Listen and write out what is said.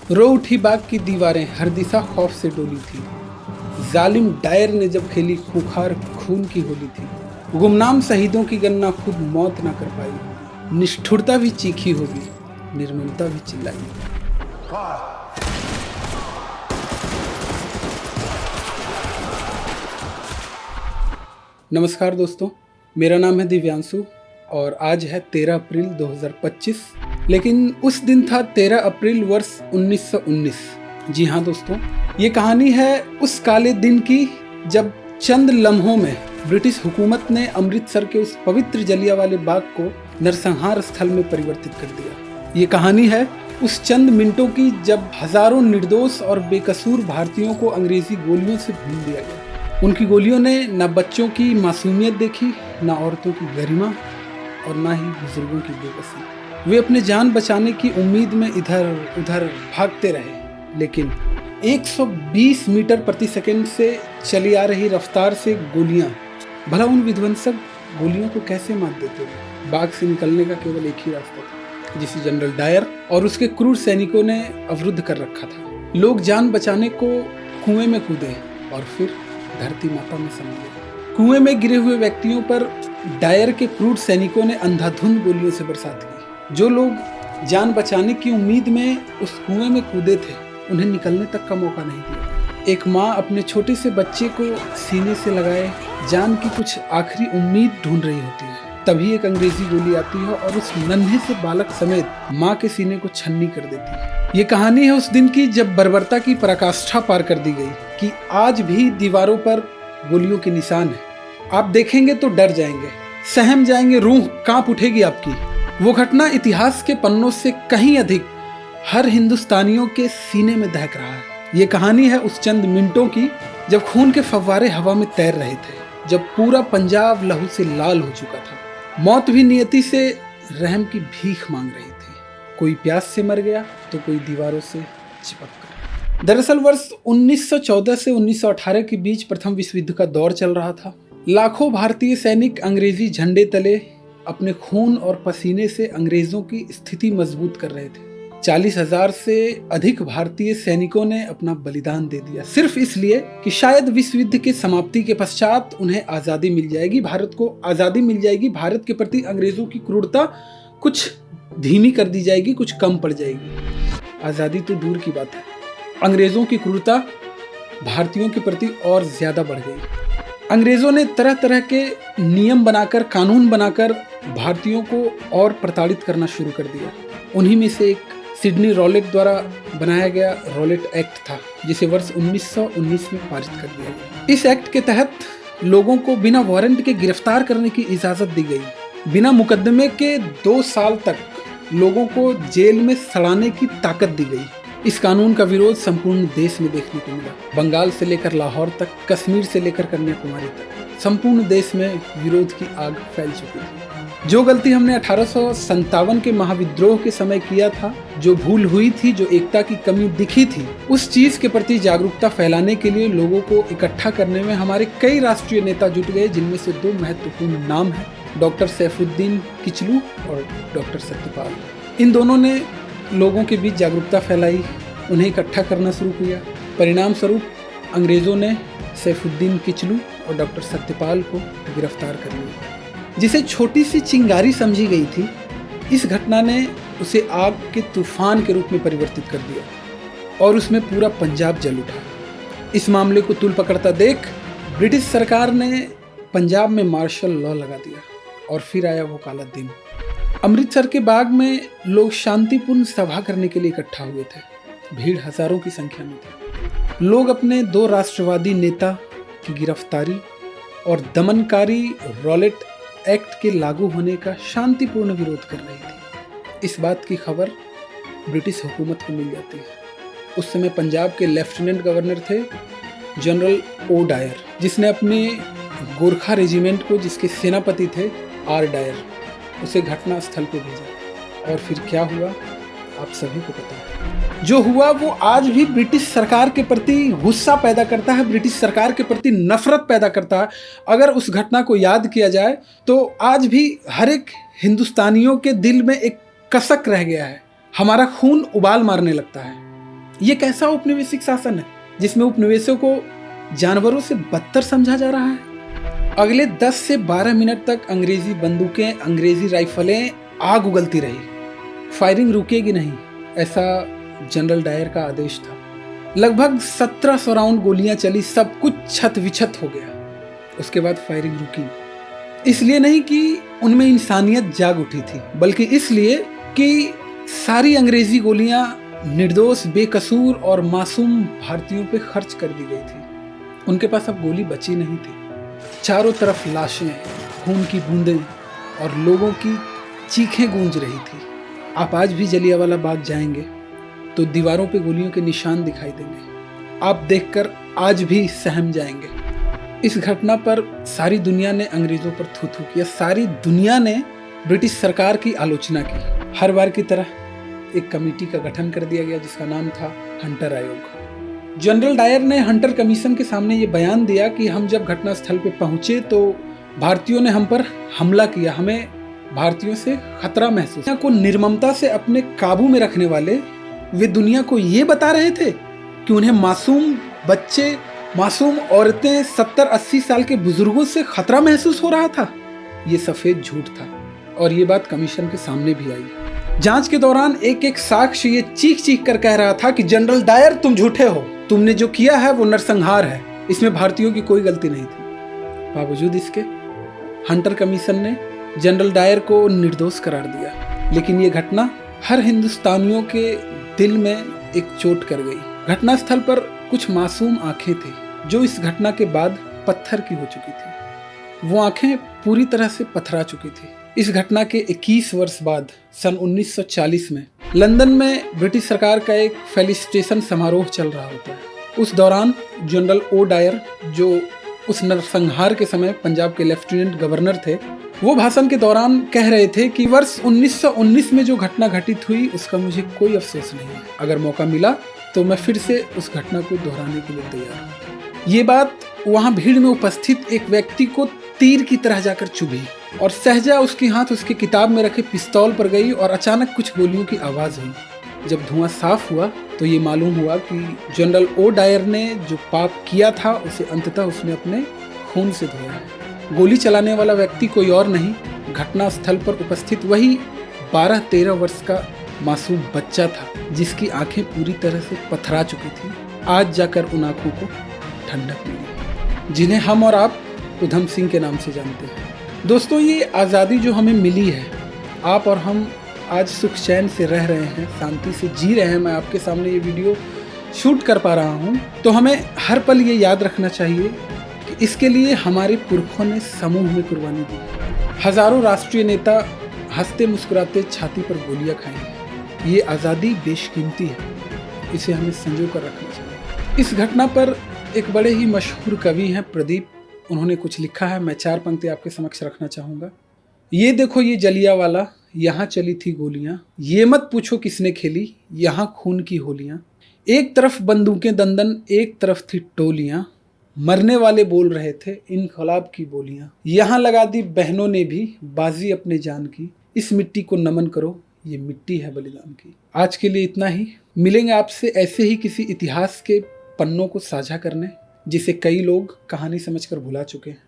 रो उठी बाग की दीवारें, हर दिशा खौफ से डोली थी। जालिम डायर ने जब खेली खूंखार खून की होली थी। गुमनाम शहीदों की गणना खुद मौत ना कर पाई। निष्ठुरता भी चीखी होगी, निर्ममता भी चिल्लाई। नमस्कार दोस्तों, मेरा नाम है दिव्यांशु और आज है 13 अप्रैल 2025। लेकिन उस दिन था 13 अप्रैल वर्ष 1919। जी हाँ दोस्तों, ये कहानी है उस काले दिन की जब चंद लम्हों में ब्रिटिश हुकूमत ने अमृतसर के उस पवित्र जलियांवाले बाग को नरसंहार स्थल में परिवर्तित कर दिया। ये कहानी है उस चंद मिनटों की जब हजारों निर्दोष और बेकसूर भारतीयों को अंग्रेजी गोलियों से भून दिया गया। उनकी गोलियों ने न बच्चों की मासूमियत देखी, न औरतों की गरिमा और न ही बुजुर्गों की बेबसी। वे अपने जान बचाने की उम्मीद में इधर उधर भागते रहे, लेकिन 120 मीटर प्रति सेकंड से चली आ रही रफ्तार से गोलियां, भला उन विध्वंसक गोलियों को कैसे मात देते हुए। बाग से निकलने का केवल एक ही रास्ता था, जिसे जनरल डायर और उसके क्रूर सैनिकों ने अवरुद्ध कर रखा था। लोग जान बचाने को कुएं में कूदे और फिर धरती माता में समा गई। कुएं में गिरे हुए व्यक्तियों पर डायर के क्रूर सैनिकों ने अंधाधुंध गोलियों से बरसात की। जो लोग जान बचाने की उम्मीद में उस कुएं में कूदे थे, उन्हें निकलने तक का मौका नहीं दिया। एक माँ अपने छोटे से बच्चे को सीने से लगाए जान की कुछ आखिरी उम्मीद ढूंढ रही होती है। तभी एक अंग्रेजी गोली आती है और उस नन्हे से बालक समेत माँ के सीने को छन्नी कर देती है। ये कहानी है उस दिन की जब बर्बरता की पराकाष्ठा पार कर दी गई कि आज भी दीवारों पर गोलियों के निशान है। आप देखेंगे तो डर जाएंगे, सहम जाएंगे, रूह कांप उठेगी आपकी। वो घटना इतिहास के पन्नों से कहीं अधिक हर हिंदुस्तानियों के सीने में दहक रहा है। ये कहानी है उस चंद मिनटों की जब खून के फव्वारे हवा में तैर रहे थे, जब पूरा पंजाब लहू से लाल हो चुका था। मौत भी नियति से रहम की भीख मांग रही थी। कोई प्यास से मर गया तो कोई दीवारों से चिपक कर। दरअसल वर्ष 1914 से 1918 के बीच प्रथम विश्व युद्ध का दौर चल रहा था। लाखों भारतीय सैनिक अंग्रेजी झंडे तले अपने खून और पसीने से अंग्रेजों की स्थिति मजबूत कर रहे थे। 40,000 से अधिक भारतीय सैनिकों ने अपना बलिदान दे दिया, सिर्फ इसलिए कि शायद विश्व युद्ध की समाप्ति के पश्चात उन्हें आज़ादी मिल जाएगी, भारत को आज़ादी मिल जाएगी, भारत के प्रति अंग्रेजों की क्रूरता कुछ धीमी कर दी जाएगी, कुछ कम पड़ जाएगी। आज़ादी तो दूर की बात है, अंग्रेजों की क्रूरता भारतीयों के प्रति और ज्यादा बढ़ गई। अंग्रेजों ने तरह तरह के नियम बनाकर, कानून बनाकर भारतीयों को और प्रताड़ित करना शुरू कर दिया। उन्हीं में से एक सिडनी रॉलेट द्वारा बनाया गया रॉलेट एक्ट था, जिसे वर्ष 1919 में पारित कर दिया गया। इस एक्ट के तहत लोगों को बिना वारंट के गिरफ्तार करने की इजाजत दी गई। बिना मुकदमे के 2 साल तक लोगों को जेल में सड़ाने की ताकत दी गई। इस कानून का विरोध संपूर्ण देश में देखने को मिला। बंगाल से लेकर लाहौर तक, कश्मीर से लेकर कन्याकुमारी तक, संपूर्ण देश में विरोध की आग फैल चुकी थी। जो गलती हमने 1857 के महाविद्रोह के समय किया था, जो भूल हुई थी, जो एकता की कमी दिखी थी, उस चीज के प्रति जागरूकता फैलाने के लिए लोगों को इकट्ठा करने में हमारे कई राष्ट्रीय नेता जुट गए, जिनमें से 2 महत्वपूर्ण नाम हैं, डॉक्टर सैफुद्दीन किचलू और डॉक्टर सत्यपाल। इन दोनों ने लोगों के बीच जागरूकता फैलाई, उन्हें इकट्ठा करना शुरू किया। परिणाम स्वरूप अंग्रेजों ने सैफुद्दीन किचलू और डॉक्टर सत्यपाल को गिरफ्तार कर लिया। जिसे छोटी सी चिंगारी समझी गई थी, इस घटना ने उसे आग के तूफान के रूप में परिवर्तित कर दिया और उसमें पूरा पंजाब जल उठा। इस मामले को तूल पकड़ता देख ब्रिटिश सरकार ने पंजाब में मार्शल लॉ लगा दिया और फिर आया वो काला दिन। अमृतसर के बाग में लोग शांतिपूर्ण सभा करने के लिए इकट्ठा हुए थे। भीड़ हजारों की संख्या में थी। लोग अपने 2 राष्ट्रवादी नेता की गिरफ्तारी और दमनकारी रॉलेट एक्ट के लागू होने का शांतिपूर्ण विरोध कर रही थी। इस बात की खबर ब्रिटिश हुकूमत को मिल जाती है। उस समय पंजाब के लेफ्टिनेंट गवर्नर थे जनरल ओ डायर, जिसने अपने गोरखा रेजिमेंट को, जिसके सेनापति थे आर डायर, उसे घटना स्थल पे भेजा। और फिर क्या हुआ आप सभी को पता है। जो हुआ वो आज भी ब्रिटिश सरकार के प्रति गुस्सा पैदा करता है, ब्रिटिश सरकार के प्रति नफरत पैदा करता है। अगर उस घटना को याद किया जाए तो आज भी हर एक हिंदुस्तानियों के दिल में एक कसक रह गया है। हमारा खून उबाल मारने लगता है। ये कैसा उपनिवेशिक शासन है जिसमें उपनिवेशों को जानवरों से बदतर समझा जा रहा है। अगले 10 से 12 मिनट तक अंग्रेजी बंदूकें, अंग्रेजी राइफलें आग उगलती रही। फायरिंग रुकेगी नहीं, ऐसा जनरल डायर का आदेश था। लगभग 1700 राउंड गोलियां चली, सब कुछ छत विछत हो गया। उसके बाद फायरिंग रुकी, इसलिए नहीं कि उनमें इंसानियत जाग उठी थी, बल्कि इसलिए कि सारी अंग्रेजी गोलियां निर्दोष, बेकसूर और मासूम भारतीयों पे खर्च कर दी गई थी। उनके पास अब गोली बची नहीं थी। चारों तरफ लाशें, खून की बूंदें और लोगों की चीखें गूंज रही थी। आप आज भी जलियांवाला बाग जाएंगे तो दीवारों पे गोलियों के निशान दिखाई देंगे। आप देखकर आज भी सहम जाएंगे। इस घटना पर सारी दुनिया ने अंग्रेजों पर थू थू किया। सारी दुनिया ने ब्रिटिश सरकार की आलोचना की। हर बार की तरह एक कमेटी का गठन कर दिया गया जिसका नाम था हंटर आयोग। जनरल डायर ने हंटर कमीशन के सामने ये बयान दिया कि हम जब घटनास्थल पे पहुंचे तो भारतीयों ने हम पर हमला किया, हमें भारतीयों से खतरा महसूस। दुनिया को निर्ममता से अपने काबू में रखने वाले वे दुनिया को ये बता रहे थे कि उन्हें मासूम बच्चे, मासूम औरतें, 70-80 साल के बुजुर्गों से खतरा महसूस हो रहा था। ये सफेद झूठ था और ये बात कमीशन के सामने भी आई। जांच के दौरान एक एक साक्ष्य ये चीख चीख कर कह रहा था कि जनरल डायर तुम झूठे हो, तुमने जो किया है वो नरसंहार है, इसमें भारतीयों की कोई गलती नहीं थी। बावजूद इसके हंटर कमीशन ने जनरल डायर को निर्दोष करार दिया। लेकिन ये घटना हर हिंदुस्तानियों के दिल में एक चोट कर गई। घटनास्थल पर कुछ मासूम आंखें थी जो इस घटना के बाद पत्थर की हो चुकी थी। वो आंखें पूरी तरह से पथरा चुकी थी। इस घटना के 21 वर्ष बाद सन 1940 में लंदन में ब्रिटिश सरकार का एक फेलिसिटेशन समारोह चल रहा होता है। उस दौरान जनरल ओ डायर, जो उस नरसंहार के समय पंजाब के लेफ्टिनेंट गवर्नर थे, वो भाषण के दौरान कह रहे थे कि वर्ष 1919 में जो घटना घटित हुई उसका मुझे कोई अफसोस नहीं है। अगर मौका मिला तो मैं फिर से उस घटना को दोहराने के लिए तैयार हूँ। ये बात वहाँ भीड़ में उपस्थित एक व्यक्ति को तीर की तरह जाकर चुभी और सहजा उसकी हाथ उसकी किताब में रखे पिस्तौल पर गई और अचानक कुछ गोलियों की आवाज़ हुई। जब धुआं साफ हुआ तो ये मालूम हुआ कि जनरल ओ डायर ने जो पाप किया था उसे अंततः उसने अपने खून से धोया है। गोली चलाने वाला व्यक्ति कोई और नहीं, घटना स्थल पर उपस्थित वही 12-13 वर्ष का मासूम बच्चा था जिसकी आंखें पूरी तरह से पथरा चुकी थी। आज जाकर उन आंखों को ठंडक मिली, जिन्हें हम और आप उधम सिंह के नाम से जानते हैं। दोस्तों, ये आज़ादी जो हमें मिली है, आप और हम आज सुख चैन से रह रहे हैं, शांति से जी रहे हैं, मैं आपके सामने ये वीडियो शूट कर पा रहा हूँ, तो हमें हर पल ये याद रखना चाहिए कि इसके लिए हमारे पुरखों ने समूह में कुर्बानी दी। हजारों राष्ट्रीय नेता हंसते मुस्कुराते छाती पर गोलियां खाएंगे। ये आज़ादी बेशकीमती है, इसे हमें संजो कर रखना चाहिए। इस घटना पर एक बड़े ही मशहूर कवि हैं प्रदीप, उन्होंने कुछ लिखा है, मैं 4 पंक्ति आपके समक्ष रखना चाहूँगा। ये देखो ये जलियांवाला, यहाँ चली थी गोलियाँ, ये मत पूछो किसने खेली, यहाँ खून की होलियाँ। एक तरफ बंदूकें दंदन, एक तरफ थी टोलियाँ, मरने वाले बोल रहे थे इनकलाब की बोलियाँ। यहाँ लगा दी बहनों ने भी बाजी अपने जान की, इस मिट्टी को नमन करो, ये मिट्टी है बलिदान की। आज के लिए इतना ही। मिलेंगे आपसे ऐसे ही किसी इतिहास के पन्नों को साझा करने जिसे कई लोग कहानी समझकर भुला चुके हैं।